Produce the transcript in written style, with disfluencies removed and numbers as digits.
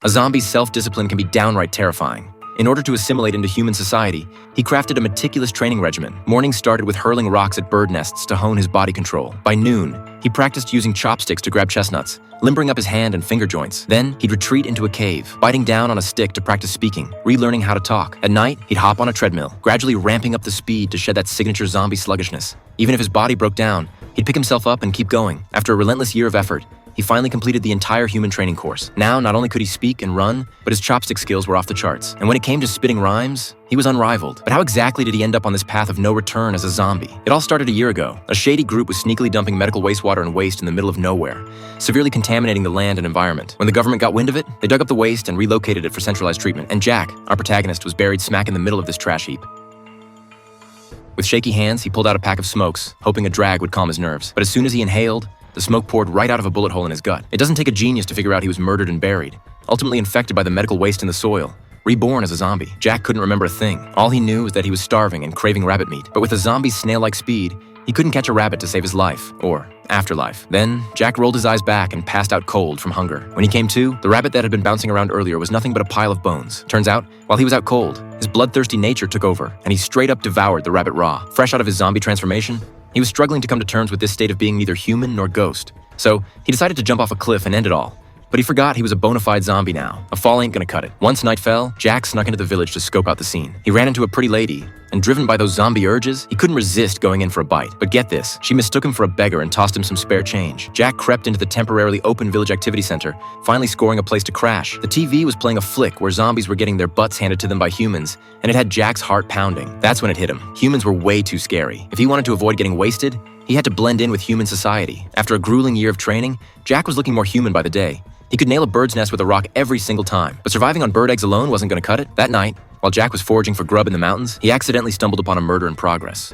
A zombie's self-discipline can be downright terrifying. In order to assimilate into human society, he crafted a meticulous training regimen. Mornings started with hurling rocks at bird nests to hone his body control. By noon, he practiced using chopsticks to grab chestnuts, limbering up his hand and finger joints. Then, he'd retreat into a cave, biting down on a stick to practice speaking, relearning how to talk. At night, he'd hop on a treadmill, gradually ramping up the speed to shed that signature zombie sluggishness. Even if his body broke down, he'd pick himself up and keep going. After a relentless year of effort, he finally completed the entire human training course. Now, not only could he speak and run, but his chopstick skills were off the charts. And when it came to spitting rhymes, he was unrivaled. But how exactly did he end up on this path of no return as a zombie? It all started a year ago. A shady group was sneakily dumping medical wastewater and waste in the middle of nowhere, severely contaminating the land and environment. When the government got wind of it, they dug up the waste and relocated it for centralized treatment. And Jack, our protagonist, was buried smack in the middle of this trash heap. With shaky hands, he pulled out a pack of smokes, hoping a drag would calm his nerves. But as soon as he inhaled, the smoke poured right out of a bullet hole in his gut. It doesn't take a genius to figure out he was murdered and buried, ultimately infected by the medical waste in the soil, reborn as a zombie. Jack couldn't remember a thing. All he knew was that he was starving and craving rabbit meat. But with a zombie's snail-like speed, he couldn't catch a rabbit to save his life, or afterlife. Then, Jack rolled his eyes back and passed out cold from hunger. When he came to, the rabbit that had been bouncing around earlier was nothing but a pile of bones. Turns out, while he was out cold, his bloodthirsty nature took over, and he straight up devoured the rabbit raw. Fresh out of his zombie transformation, he was struggling to come to terms with this state of being neither human nor ghost. So, he decided to jump off a cliff and end it all. But he forgot he was a bona fide zombie now. A fall ain't gonna cut it. Once night fell, Jack snuck into the village to scope out the scene. He ran into a pretty lady, and driven by those zombie urges, he couldn't resist going in for a bite. But get this, she mistook him for a beggar and tossed him some spare change. Jack crept into the temporarily open village activity center, finally scoring a place to crash. The TV was playing a flick where zombies were getting their butts handed to them by humans, and it had Jack's heart pounding. That's when it hit him. Humans were way too scary. If he wanted to avoid getting wasted, he had to blend in with human society. After a grueling year of training, Jack was looking more human by the day. He could nail a bird's nest with a rock every single time, but surviving on bird eggs alone wasn't gonna cut it. That night, while Jack was foraging for grub in the mountains, he accidentally stumbled upon a murder in progress.